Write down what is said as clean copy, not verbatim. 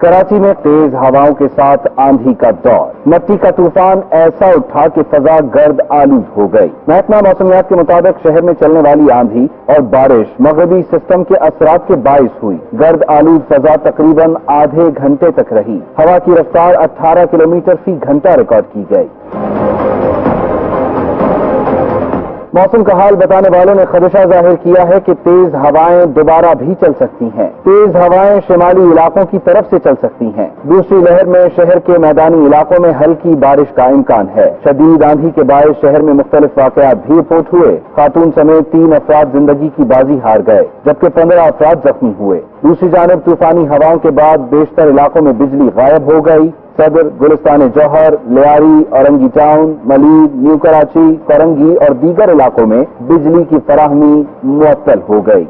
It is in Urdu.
کراچی میں تیز ہواؤں کے ساتھ آندھی کا دور، مٹی کا طوفان ایسا اٹھا کہ فضا گرد آلود ہو گئی۔ محکمہ موسمیات کے مطابق شہر میں چلنے والی آندھی اور بارش مغربی سسٹم کے اثرات کے باعث ہوئی۔ گرد آلود فضا تقریباً آدھے گھنٹے تک رہی۔ ہوا کی رفتار 18 کلومیٹر فی گھنٹہ ریکارڈ کی گئی۔ موسم کا حال بتانے والوں نے خدشہ ظاہر کیا ہے کہ تیز ہوائیں دوبارہ بھی چل سکتی ہیں۔ تیز ہوائیں شمالی علاقوں کی طرف سے چل سکتی ہیں۔ دوسری لہر میں شہر کے میدانی علاقوں میں ہلکی بارش کا امکان ہے۔ شدید آندھی کے باعث شہر میں مختلف واقعات بھی رپورٹ ہوئے۔ خاتون سمیت 3 افراد زندگی کی بازی ہار گئے، جبکہ 15 افراد زخمی ہوئے۔ دوسری جانب طوفانی ہواؤں کے بعد بیشتر علاقوں میں بجلی غائب ہو گئی۔ صدر، گلستان جوہر، لیاری، اورنگی ٹاؤن، ملید، نیو کراچی، کورنگی اور دیگر علاقوں میں بجلی کی فراہمی معطل ہو گئی۔